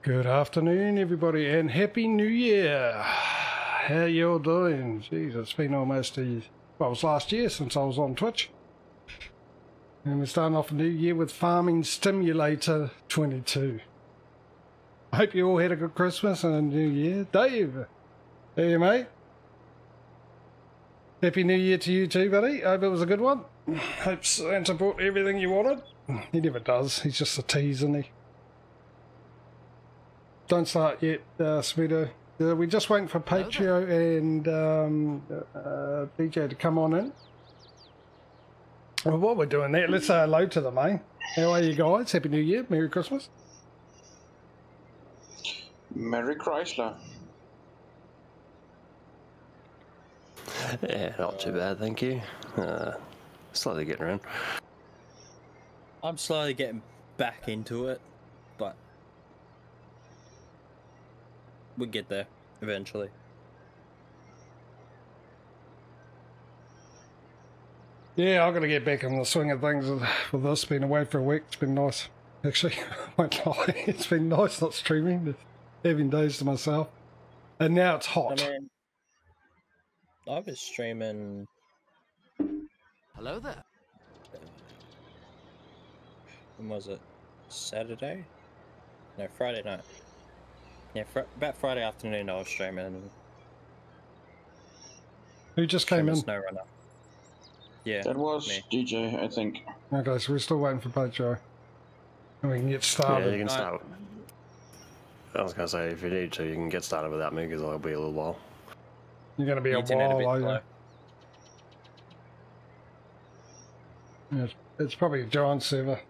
Good afternoon, everybody, and Happy New Year. How you all doing? Jeez, it's been almost well, it was last year since I was on Twitch. And we're starting off a new year with Farming Stimulator 22. I hope you all had a good Christmas and a New Year. Dave, hey mate. Happy New Year to you too, buddy. Hope it was a good one. Hope Santa brought everything you wanted. He never does. He's just a tease, isn't he? Don't start yet, Smedo. We're just waiting for Patrio and DJ to come on in. Well, while we're doing that, let's say hello to them, eh? How are you guys? Happy New Year. Merry Christmas. Merry Chrysler. Yeah, not too bad, thank you. Slowly getting around. I'm slowly getting back into it, but we'll get there eventually. Yeah, I've got to get back in the swing of things with this. Been away for a week. It's been nice. Actually, I won't lie. It's been nice not streaming, just having days to myself. And now it's hot. I mean, I was streaming. Hello there. When was it? Saturday? No, Friday night. Yeah, about Friday afternoon I was streaming. Who just came in? SnowRunner. Yeah, That was me. DJ, I think. Okay, so we're still waiting for Patrio. And we can get started. Yeah, you can start. I was going to say, if you need to, you can get started without me, because I'll be a little while. You're going to be a Internet while, bit are you? slow. Yeah, it's probably a giant server.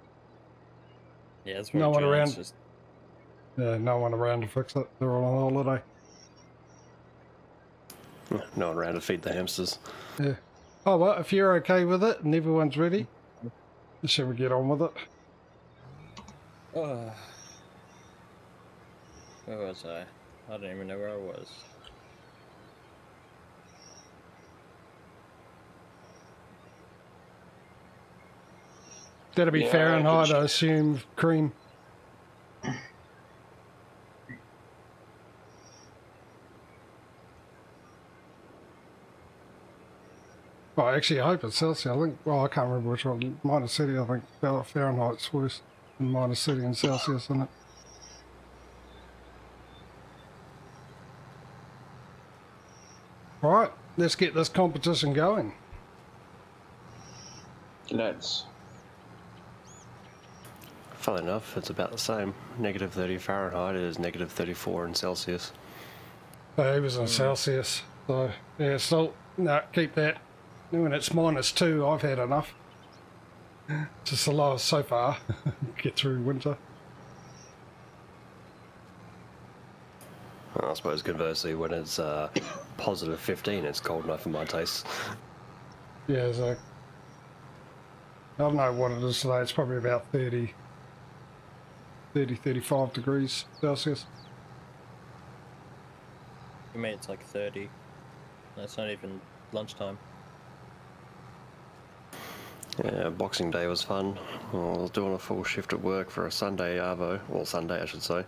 Yeah, it's No one around. Just... Yeah, no one around to fix it. They're all on holiday. No one around to feed the hamsters. Yeah. Oh, well, if you're okay with it and everyone's ready, shall we get on with it? Where was I? I don't even know where I was. That'll be Yeah, Fahrenheit, I assume, Cream. Well, actually, I hope it's Celsius. I think, well, I can't remember which one. Minus City, I think Fahrenheit's worse than minus City and Celsius, isn't it? All right, let's get this competition going. Let's. Funnily enough, it's about the same. Negative 30 Fahrenheit is negative 34 in Celsius. So he was in Celsius, so yeah, still, no, keep that. When it's -2, I've had enough. Just the lowest so far. Get through winter. I suppose conversely, when it's positive 15, it's cold enough for my taste. Yeah, so I don't know what it is today. It's probably about 30, 35 degrees Celsius. For me, it's like 30. That's not even lunchtime. Yeah, Boxing Day was fun. I was doing a full shift at work for a Sunday Arvo, well, Sunday I should say,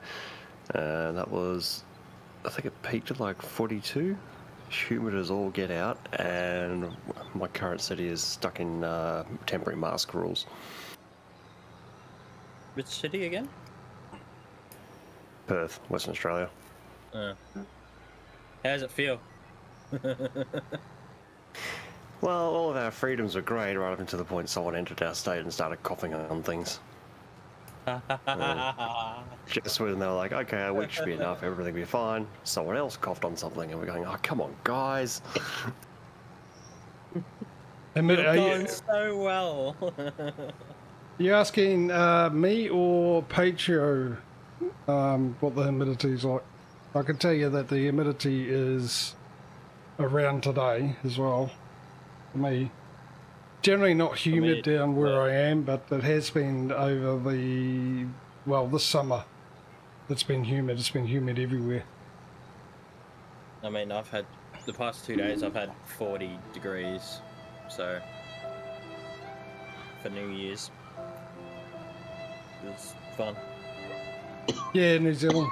and that was, I think it peaked at like 42. Humid as all get out, and my current city is stuck in temporary mask rules. Which city again? Perth, Western Australia. How does it feel? Well, all of our freedoms were great right up until the point someone entered our state and started coughing on things. Just when they were like, okay, a week should be enough, everything will be fine. Someone else coughed on something, and we're going, oh, come on, guys. You're going so well. You asking me or Patrio what the humidity is like? I can tell you that the humidity is around today as well. For me, generally not humid down where I am, but it has been over the, well, this summer. It's been humid. It's been humid everywhere. I mean, I've had, the past 2 days I've had 40 degrees, so, for New Year's. It was fun. Yeah, New Zealand.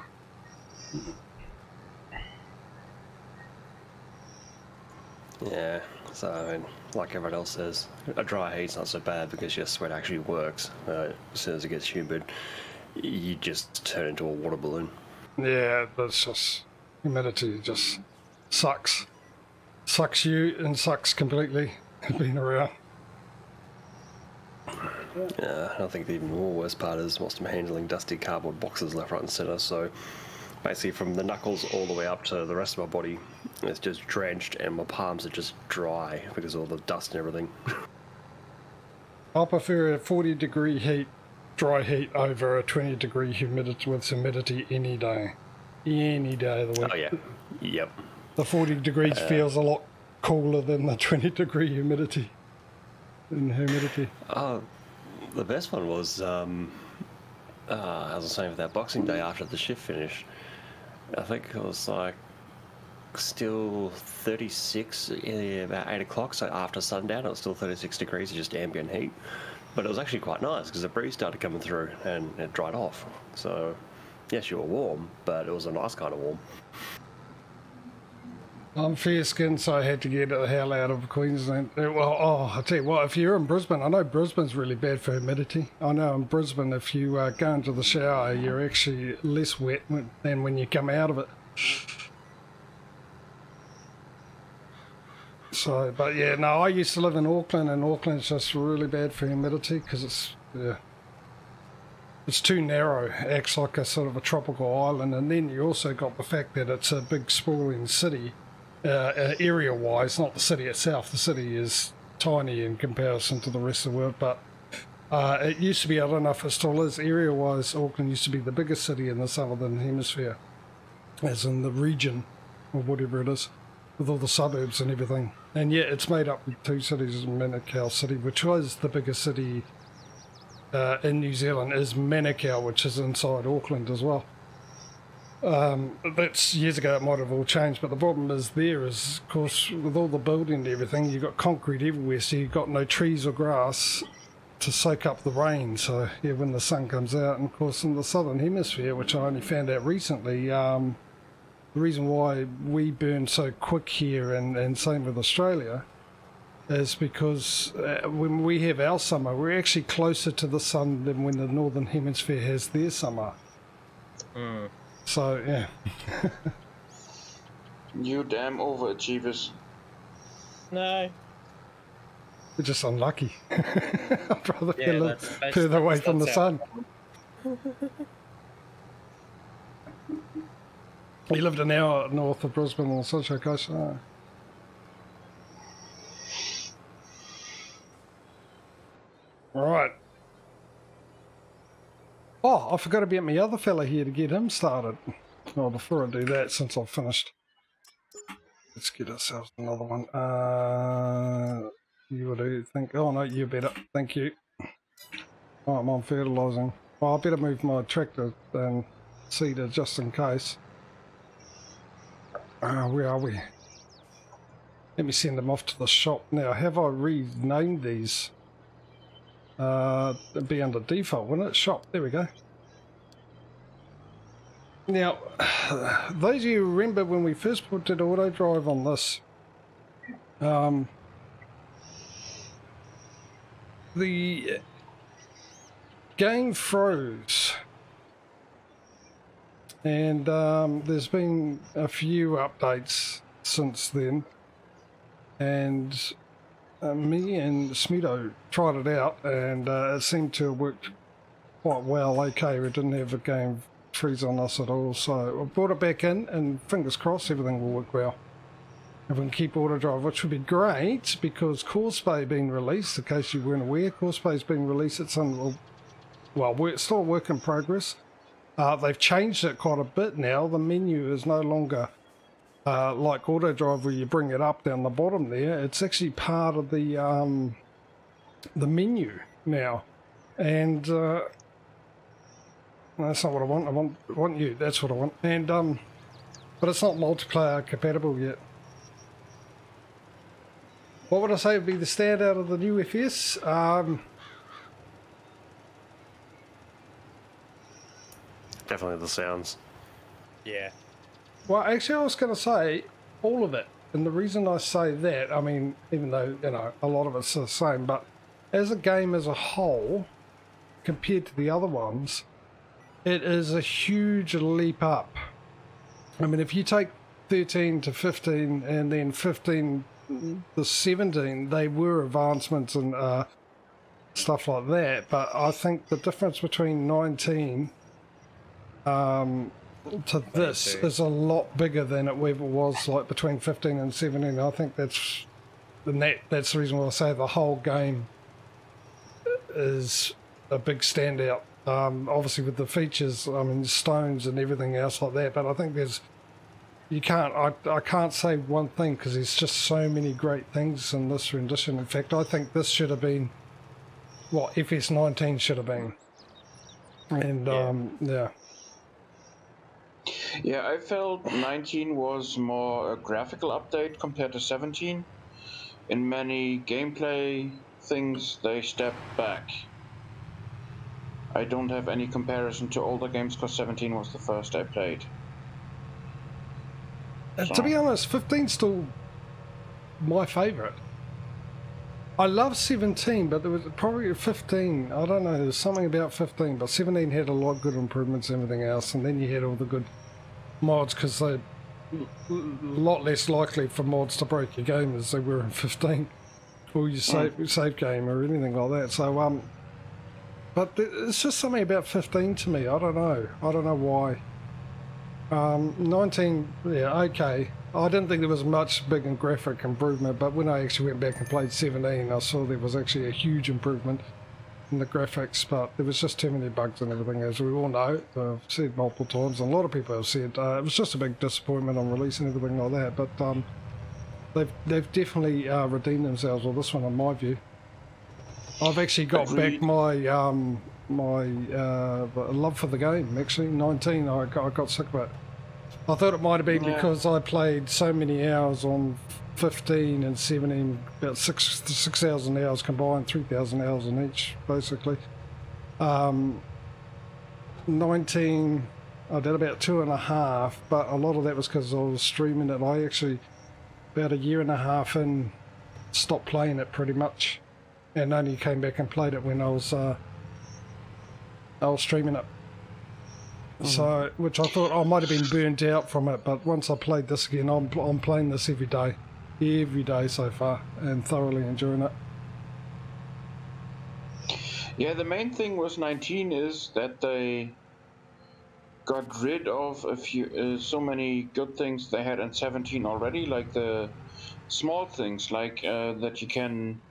Yeah, so I mean, like everyone else says, a dry heat's not so bad because your sweat actually works. As soon as it gets humid, you just turn into a water balloon. Yeah, that's just humidity just sucks. Sucks you and sucks completely being around. I think the even more worst part is whilst I'm handling dusty cardboard boxes left, right and centre, so basically from the knuckles all the way up to the rest of my body, it's just drenched and my palms are just dry because of all the dust and everything. I prefer a 40-degree heat, dry heat over a 20-degree humidity with humidity any day. Any day of the week. Oh yeah, yep. The 40 degrees feels a lot cooler than the 20-degree humidity. Oh, the best one was, as I was saying, for that Boxing Day after the shift finished, I think it was like still 36, about 8 o'clock, so after sundown it was still 36 degrees, just ambient heat. But it was actually quite nice because the breeze started coming through and it dried off. So, yes, you were warm, but it was a nice kind of warm. I'm fair-skinned, so I had to get the hell out of Queensland. Well, I tell you what, if you're in Brisbane, I know Brisbane's really bad for humidity. I know in Brisbane, if you go into the shower, you're actually less wet than when you come out of it. So, but yeah, no, I used to live in Auckland, and Auckland's just really bad for humidity because it's too narrow. It acts like a sort of a tropical island, and then you also got the fact that it's a big sprawling city. Area-wise, not the city itself. The city is tiny in comparison to the rest of the world, but it used to be, I don't know if it still is, area-wise, Auckland used to be the biggest city in the southern hemisphere, as in the region, or whatever it is, with all the suburbs and everything. And yeah, it's made up of two cities, Manukau City, which was the biggest city in New Zealand, is Manukau, which is inside Auckland as well. That's years ago, it might have all changed, but the problem is there is, of course, with all the building and everything, you've got concrete everywhere, so you've got no trees or grass to soak up the rain. So yeah, when the sun comes out, and of course in the southern hemisphere, which I only found out recently, the reason why we burn so quick here, and same with Australia, is because when we have our summer, we're actually closer to the sun than when the northern hemisphere has their summer. So, yeah. You damn overachievers. No. We're just unlucky. I'd rather be a little that's further away from the sun. You lived an hour north of Brisbane on the Sunshine Coast. Oh. Right. Oh, I forgot about my other fella here to get him started. Oh, before I do that, since I've finished, let's get ourselves another one. You would do think? Oh no, you better. Thank you. Oh, I'm on fertilising. Oh, I better move my tractor and seeder just in case. Where are we? Let me send them off to the shop now. Have I renamed these? It'd be under default, wouldn't it? Shop, there we go. Now, those of you who remember when we first did auto drive on this, the game froze, and there's been a few updates since then, and me and Smudo tried it out, and it seemed to have worked quite well. Okay, we didn't have a game freeze on us at all, so I brought it back in, and fingers crossed everything will work well. If we can keep auto drive, which would be great, because Causeway being released, in case you weren't aware, Causeway's being released. It's on, well, it's still a work in progress. They've changed it quite a bit now. The menu is no longer like auto drive where you bring it up down the bottom there. It's actually part of the menu now, and that's not what I want. I want you. That's what I want. And but it's not multiplayer compatible yet. What would I say would be the standout of the new FS? definitely the sounds. Yeah. Well, actually, I was going to say all of it. And the reason I say that, I mean, even though, you know, a lot of it's the same, but as a game as a whole, compared to the other ones, it is a huge leap up. I mean, if you take 13 to 15 and then 15 to 17, they were advancements and stuff like that. But I think the difference between 19 to this is a lot bigger than it ever was, like between 15 and 17. I think that's the reason why I say the whole game is a big standout. Obviously with the features, I mean, stones and everything else like that, but I think I can't say one thing because there's just so many great things in this rendition. In fact, I think this should have been what FS19 should have been. And yeah. Yeah, I felt 19 was more a graphical update compared to 17. In many gameplay things, they stepped back. I don't have any comparison to older games because 17 was the first I played. And to be honest, 15's still my favourite. I love 17, but there was probably 15. I don't know, there's something about 15, but 17 had a lot of good improvements and everything else, and then you had all the good mods because they're a lot less likely for mods to break your game as they were in 15, or your save game or anything like that. So, but it's just something about 15 to me. I don't know why. 19, yeah, okay. I didn't think there was much big and graphic improvement, but when I actually went back and played 17, I saw there was actually a huge improvement in the graphics, but there was just too many bugs and everything, as we all know. I've said multiple times, and a lot of people have said it was just a big disappointment on release and everything like that, but they've definitely redeemed themselves with this one, in my view. I've actually got back my love for the game. Actually, 19, I got sick of it. I thought it might have been because I played so many hours on 15 and 17, about 6,000 hours combined, 3,000 hours in each, basically. 19, I did about 2.5, but a lot of that was because I was streaming it. I actually, about a year and a half in, stopped playing it pretty much, and only came back and played it when I was streaming it. So, which I thought I might have been burnt out from it, but once I played this again, I'm playing this every day so far, and thoroughly enjoying it. Yeah, the main thing with 19 is that they got rid of a few, so many good things they had in 17 already, like the small things, like that you can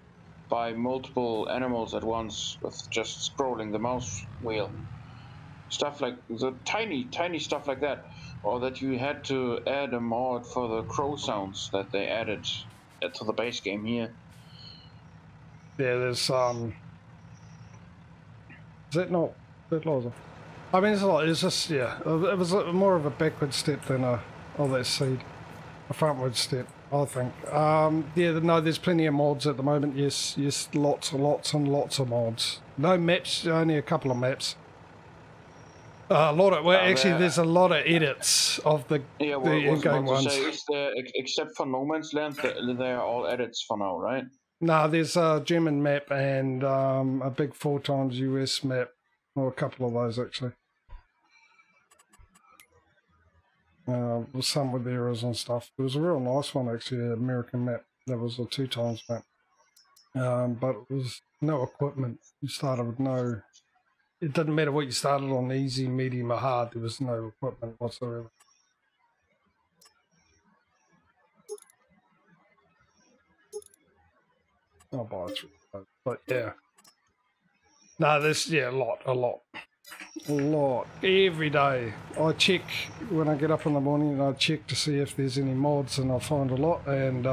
buy multiple animals at once with just scrolling the mouse wheel. Stuff like the tiny stuff like that, or that you had to add a mod for the crow sounds that they added to the base game here. Yeah, there's is it not fertilizer? I mean, it's just it was more of a backward step than a frontward step, I think. Yeah, no, there's plenty of mods at the moment. Yes, lots and lots of mods. No maps, only a couple of maps. A lot of there's a lot of edits of the in-game ones. Except for No Man's Land, they are all edits for now, right? No, there's a German map and a big 4x US map, or a couple of those actually. Some with errors and stuff. There was a real nice one actually, an American map. That was a 2x map, but it was no equipment. You started with no. It didn't matter what you started on, easy, medium, or hard. There was no equipment whatsoever. I'll buy it, but yeah. No, there's a lot. Every day I check when I get up in the morning, and I check to see if there's any mods, and I find a lot. And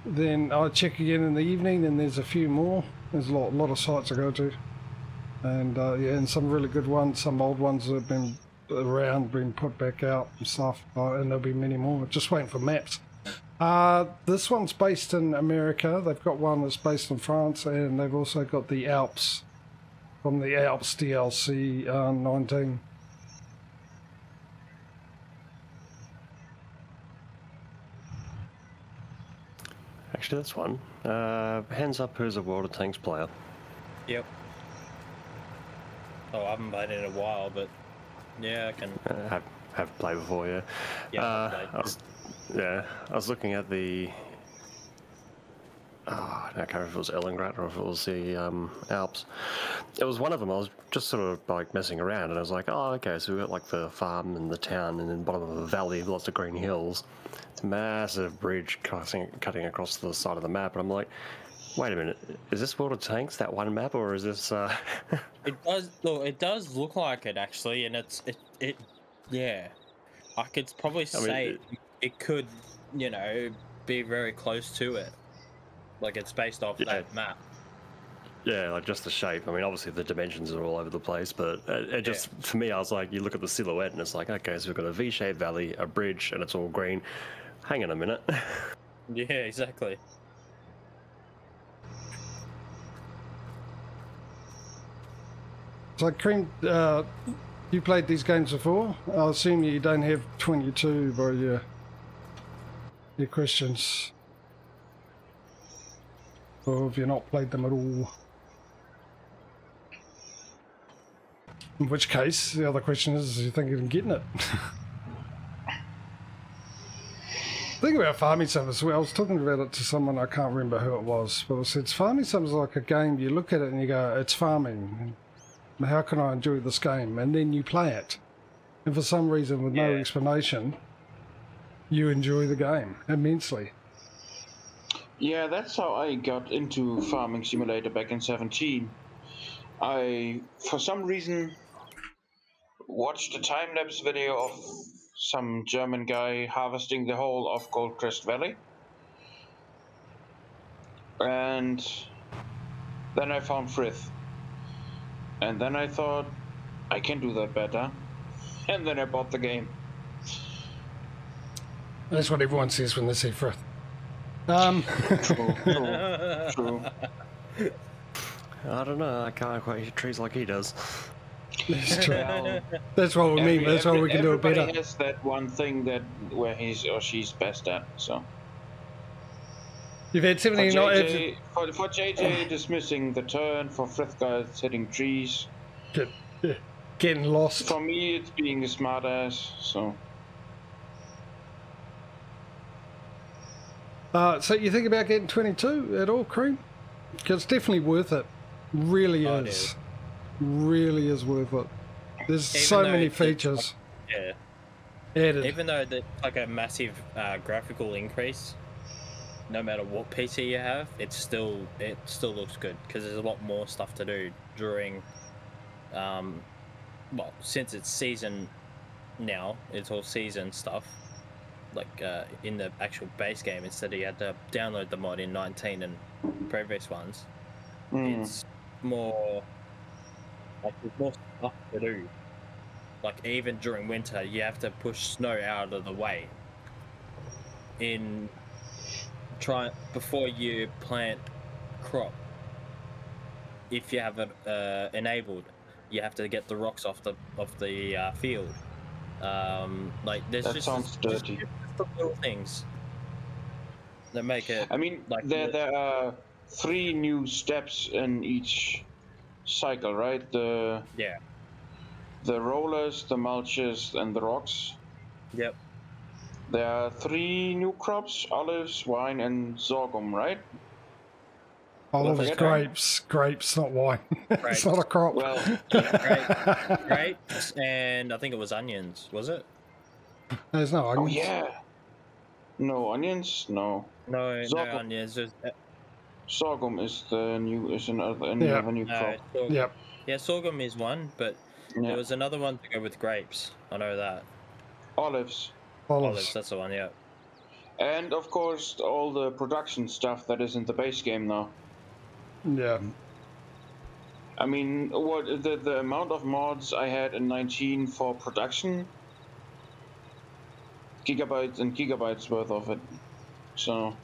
then I check again in the evening, and there's a few more. There's a lot of sites I go to. And and some really good ones, some old ones that have been around, been put back out and stuff, and there'll be many more. Just waiting for maps. This one's based in America. They've got one that's based in France, and they've also got the Alps from the Alps DLC 19. Actually, that's one. Hands up, who's a World of Tanks player? Yep. Oh, I haven't played it in a while, but yeah, I can. Have played before, yeah. Yeah, I've played. I was looking at the. I can't remember if it was Ellengrad or if it was the Alps. It was one of them. I was just sort of like messing around, and I was like, "Oh, okay." So we got like the farm and the town, and then bottom of the valley, lots of green hills. It's a massive bridge cutting across the side of the map, and I'm like, "Wait a minute, is this World of Tanks that one map, or is this?" It does. Look, it does look like it actually, and it. Yeah, I could probably say it could, you know, be very close to it. Like it's based off that map. Yeah, like just the shape. I mean, obviously the dimensions are all over the place, but it just, for me, I was like, you look at the silhouette and it's like, okay, so we've got a V-shaped valley, a bridge, and it's all green. Hang on a minute. Yeah, exactly. So, Cream, you played these games before? I assume you don't have 22 by your questions. Or have you not played them at all? In which case, the other question is you thinking of getting it? Think about Farming Sim as well. I was talking about it to someone, I can't remember who it was, but I said Farming Sim is like a game, you look at it and you go, it's farming. And how can I enjoy this game? And then you play it. And for some reason, with no explanation, you enjoy the game immensely. Yeah, that's how I got into Farming Simulator back in 17. I, for some reason, watched a time-lapse video of some German guy harvesting the whole of Goldcrest Valley. And then I found Frith. And then I thought, I can do that better. And then I bought the game. That's what everyone says when they see Frith. True. I don't know, I can't quite hit trees like he does. That's true. That's what we mean. That's why we can do it better. Everybody has that one thing that where he's or she's best at. So you've had 79 for JJ dismissing the turn, for Frithguard hitting trees. Getting lost. For me, it's being a smartass. So you think about getting 22 at all, Cream? Because it's definitely worth it. Really is. Really is worth it. There's even so many features. Added. Even though it's like a massive graphical increase, no matter what PC you have, it still looks good because there's a lot more stuff to do during. Well, since it's season now, it's all season stuff. Like in the actual base game, instead of you had to download the mod in 19 and previous ones, it's more like there's more stuff to do. Like even during winter, you have to push snow out of the way. Before you plant crop, if you have it enabled, you have to get the rocks off the field. Like there's that sounds dirty. Just the little things that make it. I mean, like there are 3 new steps in each cycle, right? The rollers, the mulches, and the rocks. Yep. There are 3 new crops: olives, wine, and sorghum, right? Olives, grapes, not wine. It's not a crop. Well, grapes, and I think it was onions. Was it? There's no onions. Oh yeah. No onions. No. No onions. Sorghum is another new crop. Yep. Yeah, sorghum is one, but there was another one to go with grapes. I know that. Olives. Olives, that's the one. Yeah. And of course, all the production stuff that is in the base game now. Yeah. I mean, what the amount of mods I had in 19 for production, gigabytes and gigabytes worth of it. So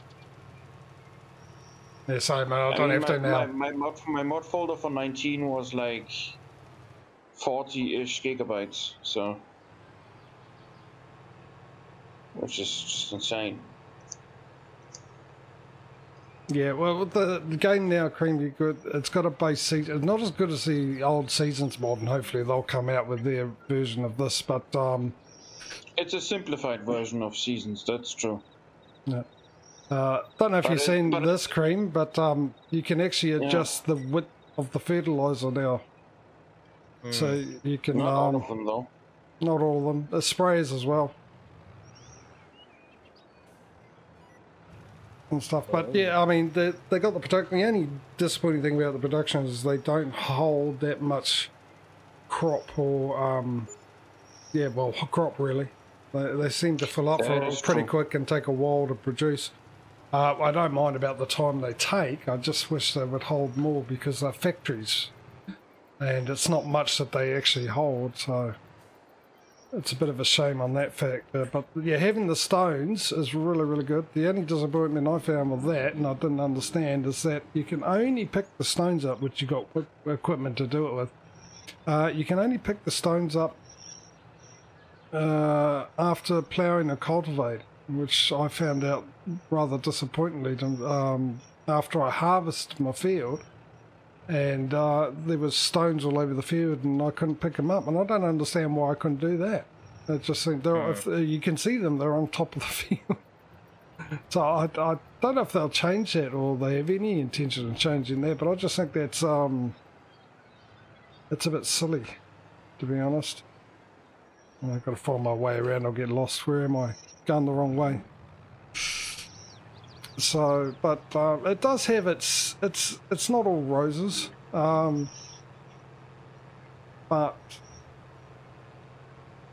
Yeah, same, man. I don't have to now. My mod folder for 19 was like 40-ish gigabytes, so which is just insane. Yeah, well, the game now, Creamy, good. It's got a base season. It's not as good as the old Seasons mod, and hopefully they'll come out with their version of this. But it's a simplified version of Seasons. That's true. Yeah. Don't know if you've seen this, Cream, but you can actually adjust the width of the fertilizer now. So you can. Not all of them, though. Not all of them. The sprayers as well. And stuff, but yeah, I mean, they got the production. The only disappointing thing about the production is they don't hold that much crop or, crop really. They seem to fill up pretty quick and take a while to produce. I don't mind about the time they take. I just wish they would hold more because they're factories, and it's not much that they actually hold. So it's a bit of a shame on that fact. But yeah, having the stones is really, really good. The only disappointment I found with that, and I didn't understand, is that you can only pick the stones up, which you got equipment to do it with. You can only pick the stones up after ploughing or cultivating, which I found out rather disappointingly after I harvested my field. And there was stones all over the field and I couldn't pick them up, and I don't understand why I couldn't do that. I just think if you can see them, they're on top of the field. So I don't know if they'll change that or they have any intention of changing that, but I just think that's it's a bit silly, to be honest. I've got to find my way around. I'll get lost. Where am I? Going the wrong way. So, but it does have it's not all roses, but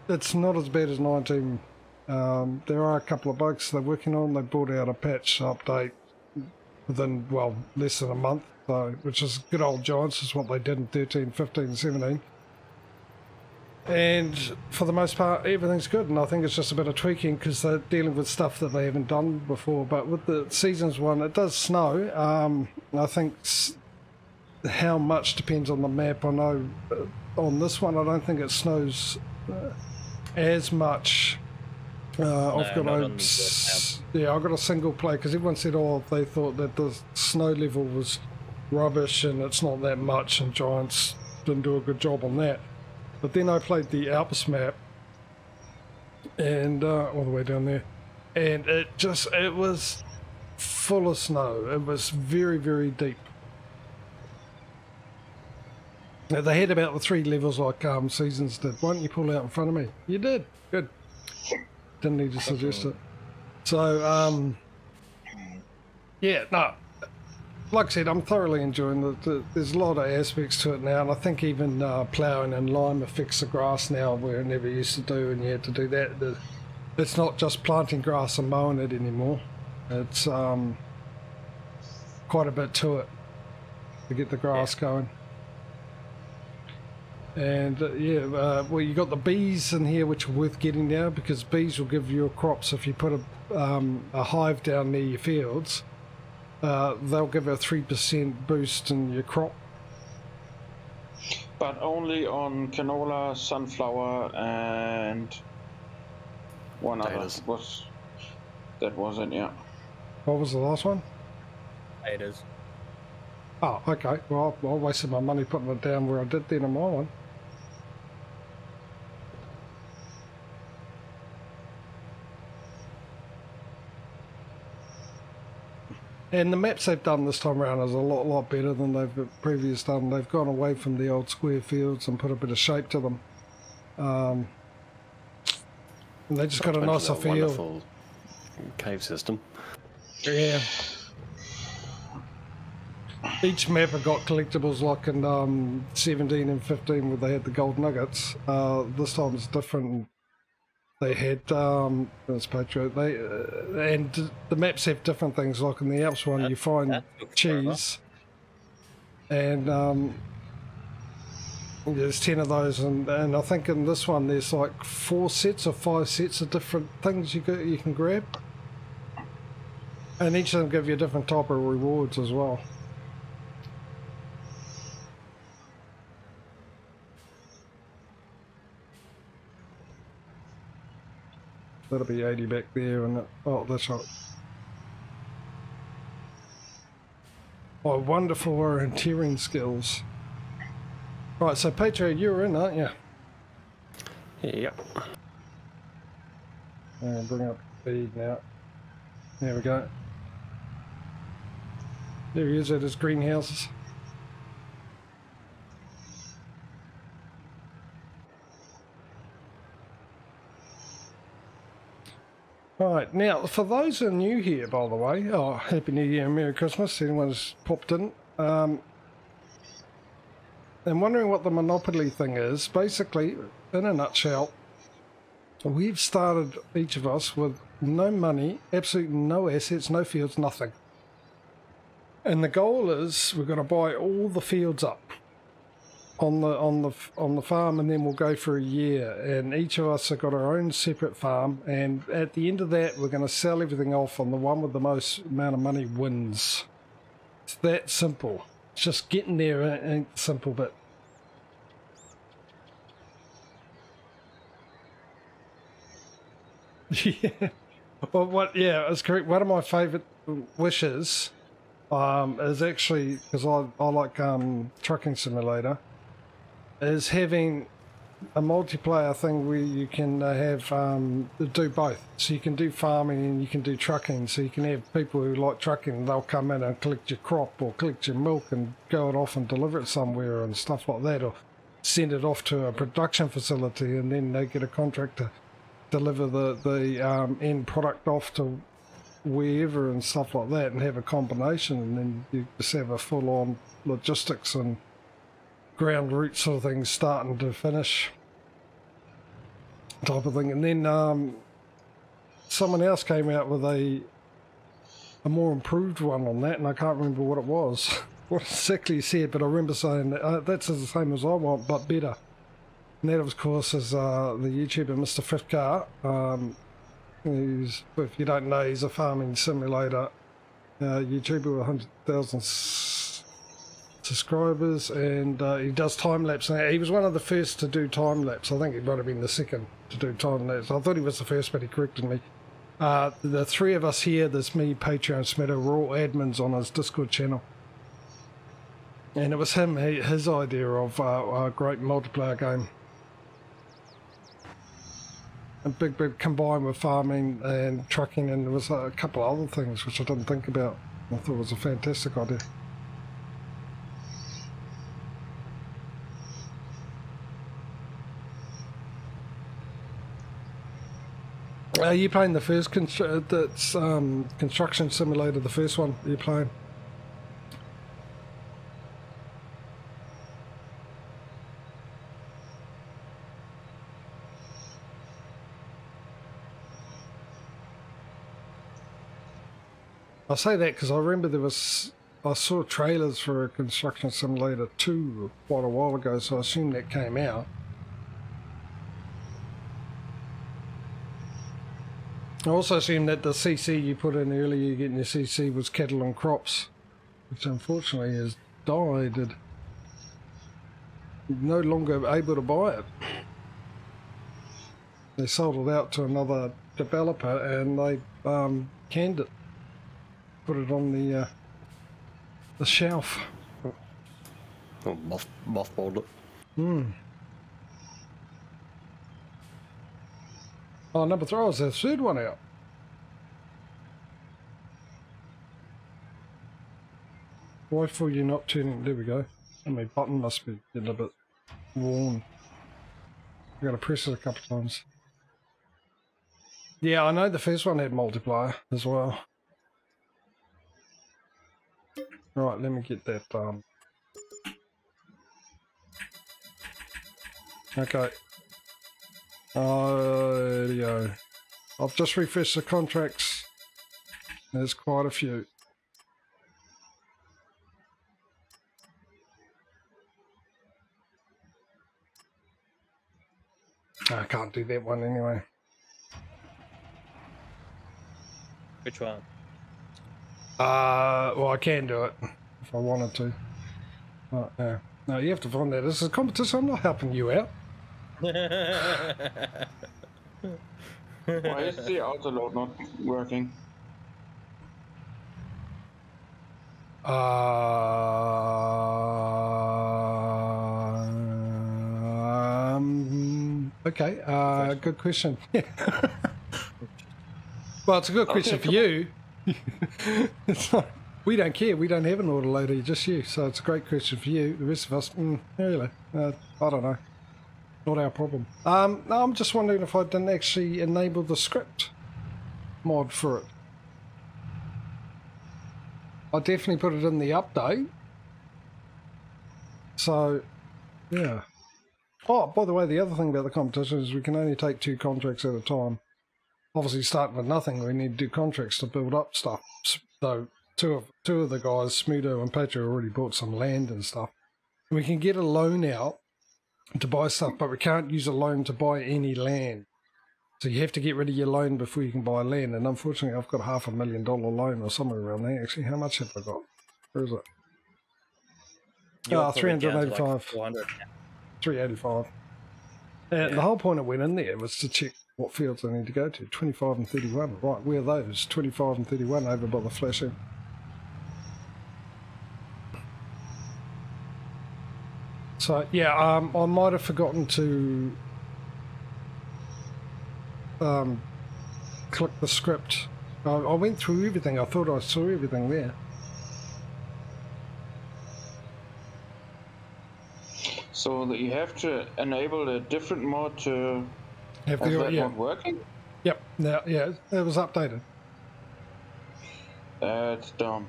it's not as bad as 19. There are a couple of bugs they're working on. They brought out a patch update within, well, less than a month, so, which is good old Giants, is what they did in 13, 15, 17. And for the most part, everything's good, and I think it's just a bit of tweaking because they're dealing with stuff that they haven't done before. But with the Seasons one, it does snow. I think how much depends on the map. I know on this one, I don't think it snows as much. I've got a single play because everyone said, they thought that the snow level was rubbish and it's not that much, and Giants didn't do a good job on that. But then I played the Alps map, and all the way down there, and it was full of snow. It was very, very deep. Now, they had about the 3 levels like Seasons did. Why don't you pull out in front of me? You did. Good. Didn't need to suggest it. So, yeah, no. Like I said, I'm thoroughly enjoying there's a lot of aspects to it now, and I think even ploughing and lime affects the grass now where it never used to do, and you had to do that. It's not just planting grass and mowing it anymore. It's quite a bit to it to get the grass going. And well, you got the bees in here, which are worth getting now, because bees will give you your crops if you put a hive down near your fields. They'll give a 3% boost in your crop. But only on canola, sunflower, and one other. That was it, yeah. What was the last one? Potatoes. Oh, okay. Well, I wasted my money putting it down where I did then on my one. And the maps they've done this time around is a lot better than they've previously done. They've gone away from the old square fields and put a bit of shape to them. And they just got a nicer feel. Wonderful cave system. Yeah. Each map have got collectibles like in 17 and 15 where they had the gold nuggets. This time it's different. They had that's Patrio. And the maps have different things. Like in the Alps one, you find cheese, and there's 10 of those. And I think in this one there's like 4 sets or 5 sets of different things you can grab. And each of them give you a different type of rewards as well. That'll be 80 back there, and oh, that's right. Oh, wonderful orienteering skills. Right, so Patrio, you're in, aren't you? Yep. I'll bring up speed now. There we go. There he is at his greenhouses. Right, now, for those who are new here, by the way, oh, Happy New Year and Merry Christmas, anyone's popped in. And wondering what the Monopoly thing is, basically, in a nutshell, we've started, each of us, with no money, absolutely no assets, no fields, nothing. And the goal is we're going to buy all the fields up on the farm, and then we'll go for a year. And each of us have got our own separate farm, and at the end of that, we're going to sell everything off, and the one with the most amount of money wins. It's that simple. It's just getting there ain't the simple bit. Yeah. Well, yeah, it's correct. One of my favourite wishes is actually, because I like Trucking Simulator, is having a multiplayer thing where you can do both. So you can do farming and you can do trucking. So you can have people who like trucking, they'll come in and collect your crop or collect your milk and go it off and deliver it somewhere and stuff like that, or send it off to a production facility, and then they get a contract to deliver the end product off to wherever and stuff like that, and have a combination, and then you just have a full-on logistics and ground route sort of thing, starting to finish type of thing. And then someone else came out with a more improved one on that, and I can't remember what it was, what exactly he said, but I remember saying that that's the same as I want, but better. And that, of course, is the YouTuber Mr. Fifcar. Who's, if you don't know, he's a farming simulator YouTuber with 100,000 subscribers, and he does time-lapse now. He was one of the first to do time-lapse. I think he might have been the second to do time-lapse. I thought he was the first, but he corrected me. The three of us here, there's me, Patrio and Smedo, we're all admins on his Discord channel. And it was him, his idea of a great multiplayer game. A big combined with farming and trucking, and there was a couple of other things which I didn't think about. I thought it was a fantastic idea. Are you playing the first construction simulator, the first one you're playing? I say that because I remember I saw trailers for a Construction Simulator 2 quite a while ago, so I assume that came out. I also assume that the CC you put in earlier, you getting your CC, was cattle and crops, which unfortunately has died. You're no longer able to buy it. They sold it out to another developer, and they canned it. Put it on the shelf. Oh, mothballed it. Oh, number 3 was the third one out. Why for you not turning? There we go. And my button must be getting a bit worn. I've got to press it a couple of times. Yeah, I know the first one had multiplier as well. Right, let me get that. Okay. Audio. I've just refreshed the contracts. There's quite a few. I can't do that one anyway. Which one? Well, I can do it if I wanted to. But, no, you have to find that. This is a competition. I'm not helping you out. Why is the auto load not working? Okay, good question. Well, it's a good question for you. It's not, we don't care. We don't have an autoloader, just you. So it's a great question for you. The rest of us, really, I don't know. Not our problem. No, I'm just wondering if I didn't actually enable the script mod for it. I definitely put it in the update. So, yeah. Oh, by the way, the other thing about the competition is we can only take 2 contracts at a time. Obviously, starting with nothing, we need to do contracts to build up stuff. So, two of the guys, Smudo and Patrio, already bought some land and stuff. We can get a loan out to buy stuff, but we can't use a loan to buy any land. So you have to get rid of your loan before you can buy land. And unfortunately, I've got $500,000 loan or somewhere around there. Actually, how much have I got? Where is it? You're 385. Like 400. 385. And the whole point I went in there was to check what fields I need to go to. 25 and 31. Right, where are those? 25 and 31 over by the flashing. So, yeah, I might have forgotten to click the script. I went through everything. I thought I saw everything there. So that you have to enable a different mod to have that mod working? Yep. Now, yeah, it was updated. That's dumb.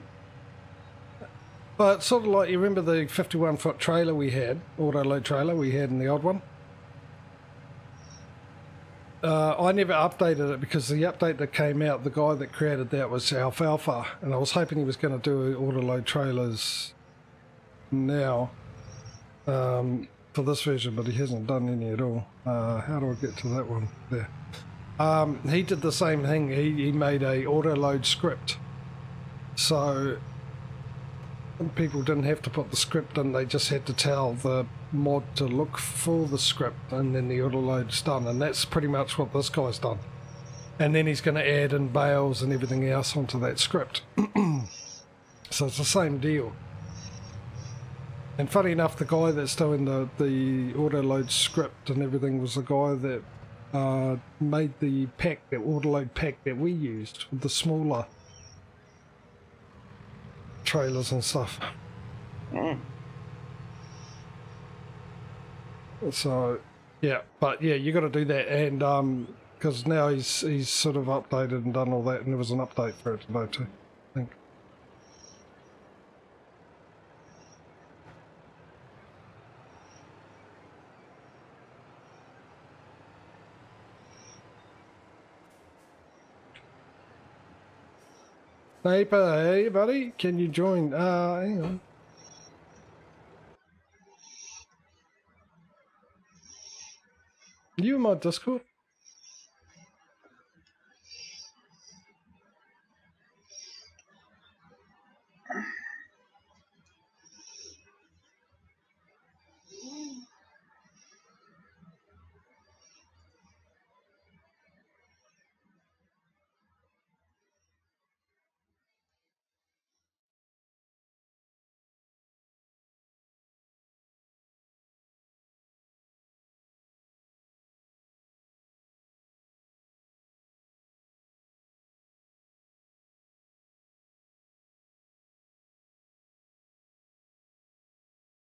But it's sort of like, you remember the 51-foot trailer we had, auto-load trailer we had in the old one? I never updated it because the update that came out, the guy that created that was Alfalfa, and I was hoping he was going to do auto-load trailers now for this version, but he hasn't done any at all. How do I get to that one? There. He did the same thing. He made a auto-load script. So people didn't have to put the script in, they just had to tell the mod to look for the script and then the auto-load's done, and that's pretty much what this guy's done. And then he's going to add in bales and everything else onto that script. So it's the same deal. And funny enough, the guy that's doing the auto-load script and everything was the guy that made the pack, the auto-load pack that we used with the smaller trailers and stuff. So yeah, but yeah, you got to do that, and because now he's sort of updated and done all that, and there was an update for it today too, I think. Hey buddy, can you join? Hang on. You in my Discord?